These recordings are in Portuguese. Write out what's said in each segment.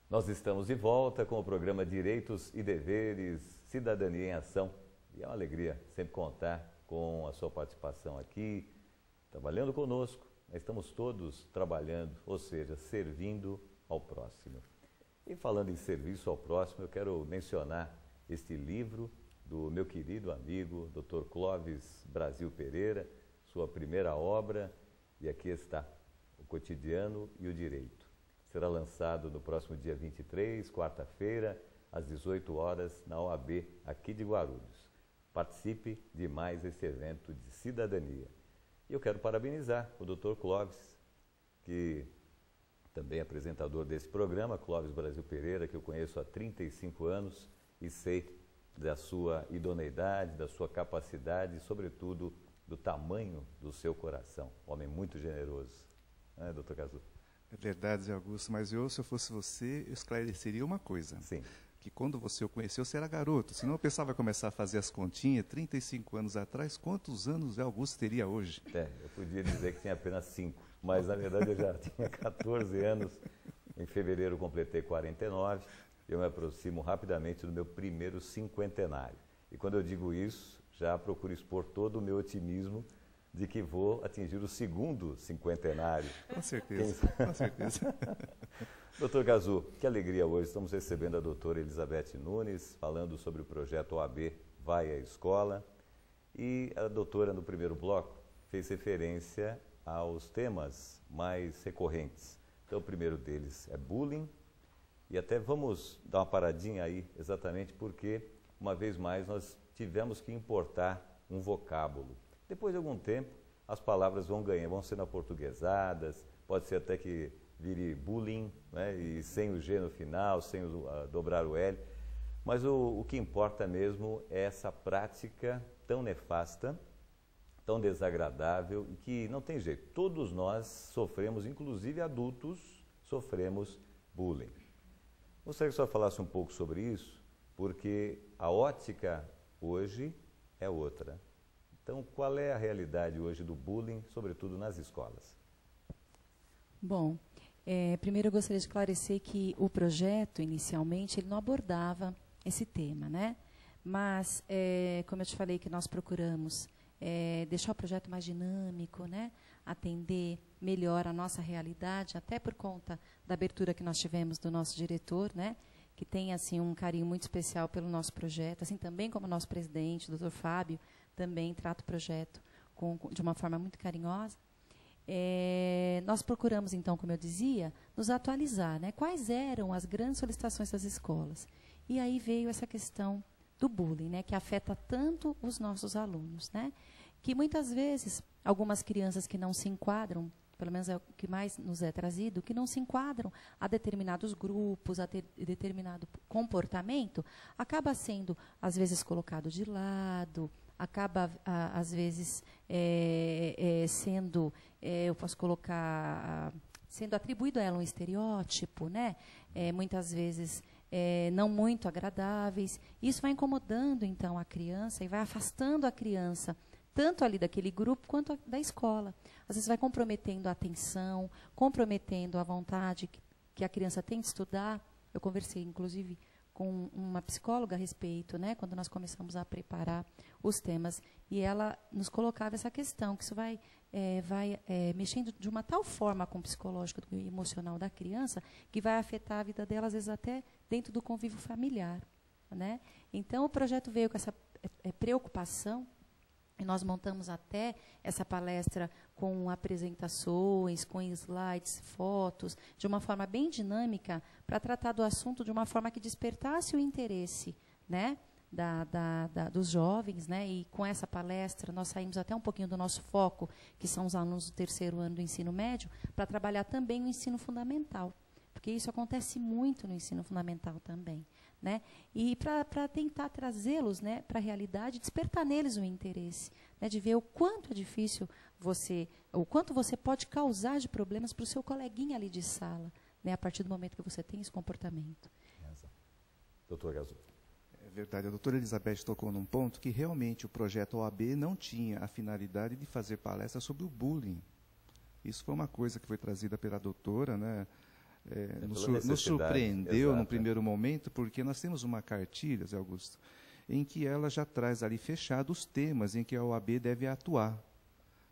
Nós estamos de volta com o programa Direitos e Deveres, Cidadania em Ação. E é uma alegria sempre contar com a sua participação aqui, trabalhando conosco. Nós estamos todos trabalhando, ou seja, servindo ao próximo. E falando em serviço ao próximo, eu quero mencionar este livro do meu querido amigo, Dr. Clóvis Brasil Pereira, sua primeira obra, e aqui está, O Cotidiano e o Direito. Será lançado no próximo dia 23, quarta-feira, às 18 horas, na OAB, aqui de Guarulhos. Participe de mais esse evento de cidadania. E eu quero parabenizar o Dr. Clóvis, que também é apresentador desse programa, Clóvis Brasil Pereira, que eu conheço há 35 anos e sei da sua idoneidade, da sua capacidade e, sobretudo, do tamanho do seu coração. Homem muito generoso. Não é, doutor Cazu? É verdade, Zé Augusto, mas se eu fosse você, eu esclareceria uma coisa. Sim. Que quando você o conheceu, você era garoto. Senão o pessoal vai começar a fazer as continhas, 35 anos atrás, quantos anos Zé Augusto teria hoje? Eu podia dizer que tinha apenas 5, mas na verdade eu já tinha 14 anos. Em fevereiro eu completei 49, eu me aproximo rapidamente do meu primeiro cinquentenário. E quando eu digo isso, já procuro expor todo o meu otimismo de que vou atingir o segundo cinquentenário. Com certeza, com certeza. Doutor Cazu, que alegria hoje. Estamos recebendo a doutora Elizabeth Nunes, falando sobre o projeto OAB Vai à Escola. E a doutora, no primeiro bloco, fez referência aos temas mais recorrentes. Então, o primeiro deles é bullying. E até vamos dar uma paradinha aí, exatamente porque, uma vez mais, nós tivemos que importar um vocábulo. Depois de algum tempo, as palavras vão ganhando, vão sendo aportuguesadas, pode ser até que vire bullying, né? E sem o G no final, sem dobrar o L. Mas o que importa mesmo é essa prática tão nefasta, tão desagradável e que não tem jeito. Todos nós sofremos, inclusive adultos, sofremos bullying. Gostaria que o senhor falasse um pouco sobre isso, porque a ótica hoje é outra. Então, qual é a realidade hoje do bullying, sobretudo nas escolas? Bom, primeiro eu gostaria de esclarecer que o projeto, inicialmente, ele não abordava esse tema, né? Mas, como eu te falei, que nós procuramos deixar o projeto mais dinâmico, né? Atender melhor a nossa realidade, até por conta da abertura que nós tivemos do nosso diretor, né? Que tem assim um carinho muito especial pelo nosso projeto, assim também como o nosso presidente, o Dr. Fábio, também trata o projeto de uma forma muito carinhosa. Nós procuramos, então, como eu dizia, nos atualizar, né? Quais eram as grandes solicitações das escolas. E aí veio essa questão do bullying, né? Que afeta tanto os nossos alunos, né? Que muitas vezes, algumas crianças que não se enquadram, pelo menos é o que mais nos é trazido, que não se enquadram a determinados grupos, a determinado comportamento, acaba sendo, às vezes, colocado de lado, acaba, às vezes, sendo, eu posso colocar, sendo atribuído a ela um estereótipo, né? Muitas vezes não muito agradáveis. Isso vai incomodando, então, a criança e vai afastando a criança tanto ali daquele grupo quanto da escola. Às vezes vai comprometendo a atenção, comprometendo a vontade que a criança tem de estudar. Eu conversei, inclusive, com uma psicóloga a respeito, né, quando nós começamos a preparar os temas, e ela nos colocava essa questão, que isso vai mexendo de uma tal forma com o psicológico e emocional da criança, que vai afetar a vida dela, às vezes até dentro do convívio familiar, né? Então, o projeto veio com essa preocupação. E nós montamos até essa palestra com apresentações, com slides, fotos, de uma forma bem dinâmica, para tratar do assunto de uma forma que despertasse o interesse, né, dos jovens, né? E com essa palestra nós saímos até um pouquinho do nosso foco, que são os alunos do terceiro ano do ensino médio, para trabalhar também o ensino fundamental. Porque isso acontece muito no ensino fundamental também, né? E para tentar trazê-los, né, para a realidade, despertar neles o interesse, né, de ver o quanto é difícil o quanto você pode causar de problemas para o seu coleguinha ali de sala, né, a partir do momento que você tem esse comportamento. Doutor Cazu. É verdade, a doutora Elizabeth tocou num ponto que realmente o projeto OAB não tinha a finalidade de fazer palestra sobre o bullying. Isso foi uma coisa que foi trazida pela doutora, né? nos surpreendeu exato, no primeiro momento, porque nós temos uma cartilha, Zé Augusto, em que ela já traz ali fechado os temas em que a OAB deve atuar.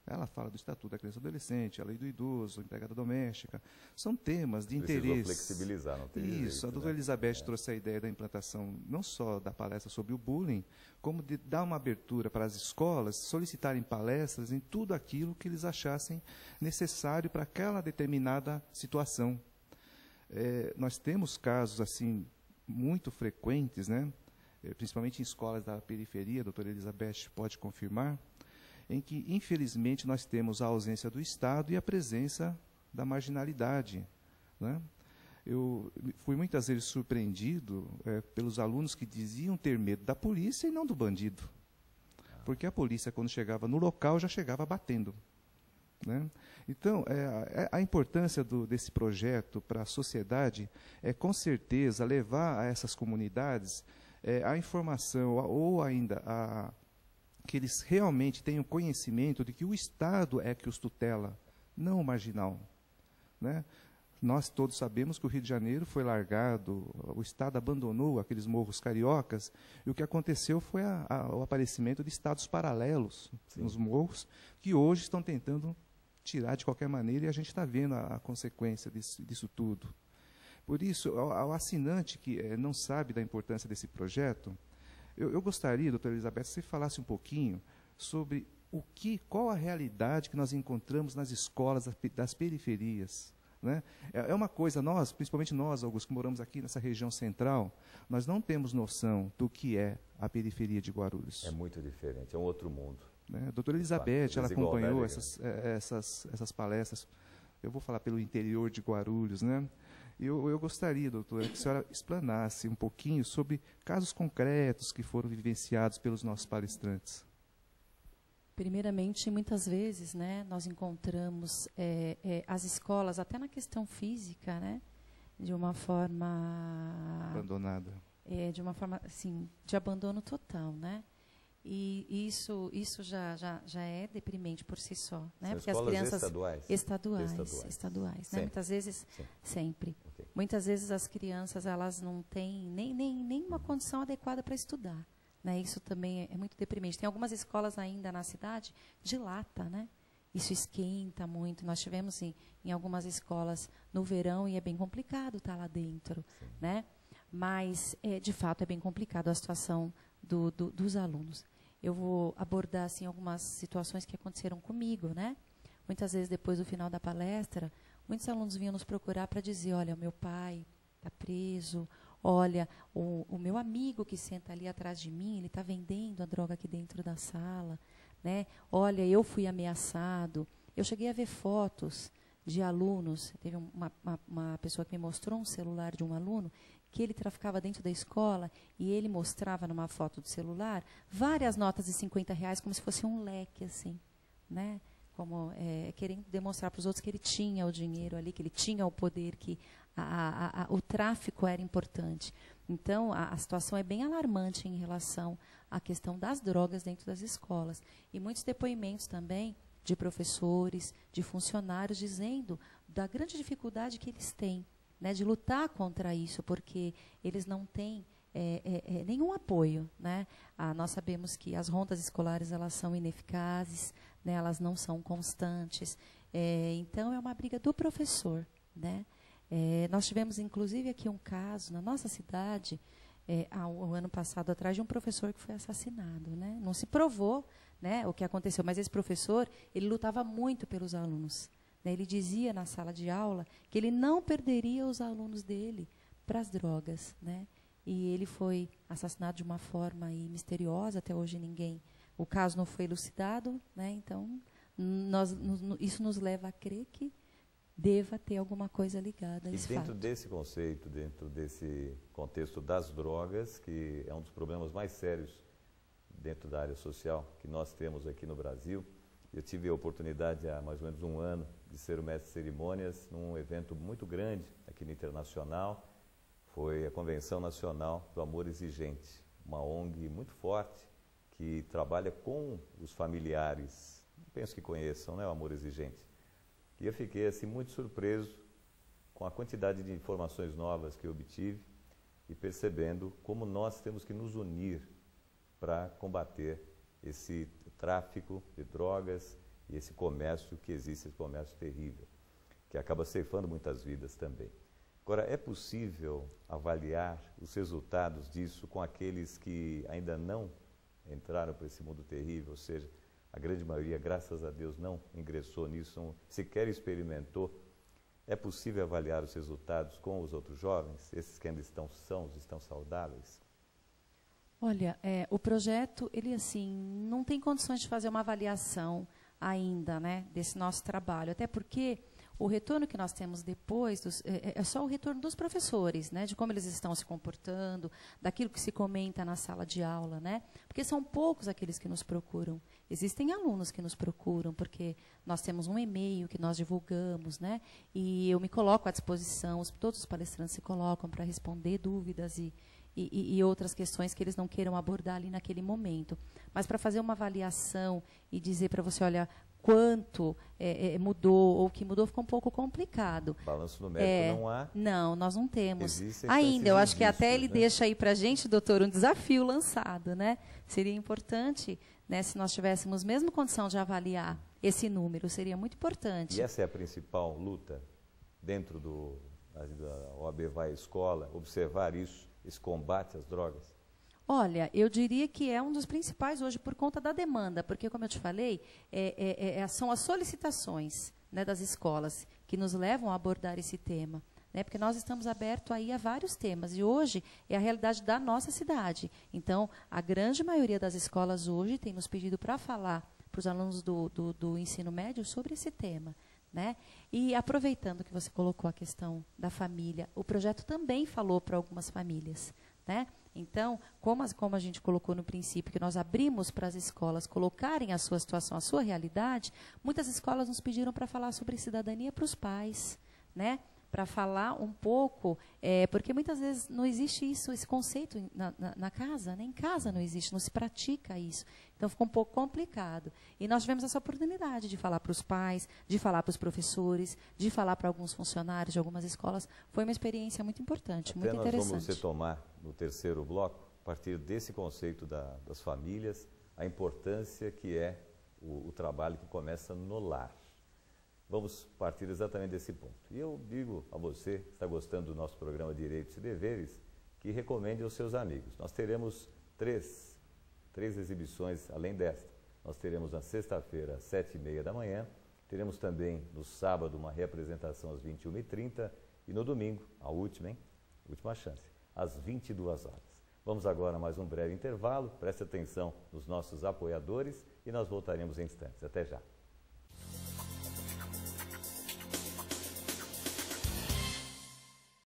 Ela fala do Estatuto da Criança e do Adolescente, a Lei do Idoso, a empregada doméstica. São temas de interesse. Flexibilizar, não tem Isso, jeito, a doutora Elizabeth trouxe a ideia da implantação não só da palestra sobre o bullying, como de dar uma abertura para as escolas solicitarem palestras em tudo aquilo que eles achassem necessário para aquela determinada situação. Nós temos casos assim muito frequentes, né? Principalmente em escolas da periferia, a doutora Elizabeth pode confirmar, em que, infelizmente, nós temos a ausência do Estado e a presença da marginalidade, né? Eu fui muitas vezes surpreendido pelos alunos que diziam ter medo da polícia e não do bandido. Porque a polícia, quando chegava no local, já chegava batendo, né? Então, a importância desse projeto para a sociedade é, com certeza, levar a essas comunidades a informação ou ainda que eles realmente tenham conhecimento de que o Estado é que os tutela, não o marginal, né? Nós todos sabemos que o Rio de Janeiro foi largado, o Estado abandonou aqueles morros cariocas, e o que aconteceu foi o aparecimento de estados paralelos nos morros, que hoje estão tentando tirar de qualquer maneira, e a gente está vendo a consequência disso tudo. Por isso, ao assinante que não sabe da importância desse projeto, eu gostaria, doutora Elizabeth, que você falasse um pouquinho sobre qual a realidade que nós encontramos nas escolas das periferias, né? É uma coisa, principalmente nós, Augusto, que moramos aqui nessa região central, nós não temos noção do que é a periferia de Guarulhos. É muito diferente, é um outro mundo. Né? A doutora Elizabeth, ela acompanhou essas palestras, eu vou falar pelo interior de Guarulhos, né? Eu gostaria, doutora, que a senhora explanasse um pouquinho sobre casos concretos que foram vivenciados pelos nossos palestrantes. Primeiramente, muitas vezes, né, nós encontramos as escolas, até na questão física, né, de uma forma... abandonada. De uma forma, assim, de abandono total, né? E isso já é deprimente por si só, né? São porque as crianças estaduais, né? Muitas vezes, sempre. Okay. Muitas vezes as crianças elas não têm nem uma condição adequada para estudar, né? Isso também é muito deprimente. Tem algumas escolas ainda na cidade de lata, né? Isso esquenta muito. Nós tivemos em algumas escolas no verão e é bem complicado estar lá dentro, né? Mas de fato é bem complicado a situação dos alunos. Eu vou abordar assim algumas situações que aconteceram comigo, né? Muitas vezes depois do final da palestra, muitos alunos vinham nos procurar para dizer, olha, o meu pai está preso, olha, o meu amigo que senta ali atrás de mim, ele está vendendo a droga aqui dentro da sala, né? Olha, eu fui ameaçado. Eu cheguei a ver fotos de alunos, teve uma pessoa que me mostrou um celular de um aluno que ele traficava dentro da escola e ele mostrava numa foto do celular várias notas de R$50 como se fosse um leque, assim, né? Como querendo demonstrar para os outros que ele tinha o dinheiro ali, que ele tinha o poder, que o tráfico era importante. Então, a situação é bem alarmante em relação à questão das drogas dentro das escolas. E muitos depoimentos também de professores, de funcionários, dizendo da grande dificuldade que eles têm, né, de lutar contra isso, porque eles não têm nenhum apoio, né? Nós sabemos que as rondas escolares elas são ineficazes, né, elas não são constantes, então é uma briga do professor, né? Nós tivemos inclusive aqui um caso na nossa cidade, o ano passado atrás, de um professor que foi assassinado, né? Não se provou, né, o que aconteceu, mas esse professor ele lutava muito pelos alunos. Ele dizia na sala de aula que ele não perderia os alunos dele para as drogas, né? E ele foi assassinado de uma forma misteriosa, até hoje o caso não foi elucidado, né? Então, isso nos leva a crer que deva ter alguma coisa ligada a esse fato. E dentro desse conceito, dentro desse contexto das drogas, que é um dos problemas mais sérios dentro da área social que nós temos aqui no Brasil, eu tive a oportunidade há mais ou menos um ano de ser o mestre de cerimônias num evento muito grande aqui no Internacional. Foi a Convenção Nacional do Amor Exigente, uma ONG muito forte que trabalha com os familiares. Penso que conheçam, né, o Amor Exigente. E eu fiquei assim muito surpreso com a quantidade de informações novas que eu obtive e percebendo como nós temos que nos unir para combater esse tráfico de drogas e esse comércio que existe, esse comércio terrível, que acaba ceifando muitas vidas também. Agora, é possível avaliar os resultados disso com aqueles que ainda não entraram para esse mundo terrível, ou seja, a grande maioria, graças a Deus, não ingressou nisso, não sequer experimentou. É possível avaliar os resultados com os outros jovens, esses que ainda estão sãos, estão saudáveis? Olha, o projeto, ele assim, não tem condições de fazer uma avaliação ainda, né, desse nosso trabalho, até porque o retorno que nós temos depois é só o retorno dos professores, né, de como eles estão se comportando, daquilo que se comenta na sala de aula, né, porque são poucos aqueles que nos procuram. Existem alunos que nos procuram, porque nós temos um e-mail que nós divulgamos, né, e eu me coloco à disposição, todos os palestrantes se colocam para responder dúvidas e outras questões que eles não queiram abordar ali naquele momento. Mas para fazer uma avaliação e dizer para você, olha, quanto mudou ou o que mudou, fica um pouco complicado. Balanço numérico não há? Não, nós não temos. Existem ainda, eu acho que até ele né? deixa aí para a gente, doutor, um desafio lançado, né? Seria importante, né, se nós tivéssemos mesmo condição de avaliar esse número, seria muito importante. E essa é a principal luta dentro da OAB Vai à Escola, observar isso, esse combate às drogas? Olha, eu diria que é um dos principais hoje por conta da demanda, porque, como eu te falei, são as solicitações, né, das escolas que nos levam a abordar esse tema, né, porque nós estamos abertos aí a vários temas, e hoje é a realidade da nossa cidade. Então, a grande maioria das escolas hoje tem nos pedido para falar para os alunos do ensino médio sobre esse tema. Né? E aproveitando que você colocou a questão da família, o projeto também falou para algumas famílias, né? Então, como a gente colocou no princípio, que nós abrimos para as escolas colocarem a sua situação, a sua realidade, muitas escolas nos pediram para falar sobre cidadania para os pais, né? Para falar um pouco, porque muitas vezes não existe isso, esse conceito na casa, né? Em casa não existe, não se pratica isso. Então, fica um pouco complicado. E nós tivemos essa oportunidade de falar para os pais, de falar para os professores, de falar para alguns funcionários de algumas escolas. Foi uma experiência muito importante, muito interessante. Nós vamos retomar no terceiro bloco, a partir desse conceito das famílias, a importância que é o trabalho que começa no lar. Vamos partir exatamente desse ponto. E eu digo a você, que está gostando do nosso programa Direitos e Deveres, que recomende aos seus amigos. Nós teremos três exibições além desta. Nós teremos na sexta-feira, às 7h30 da manhã, teremos também no sábado uma reapresentação às 21h30 e no domingo, a última chance, às 22 horas. Vamos agora a mais um breve intervalo, preste atenção nos nossos apoiadores e nós voltaremos em instantes. Até já.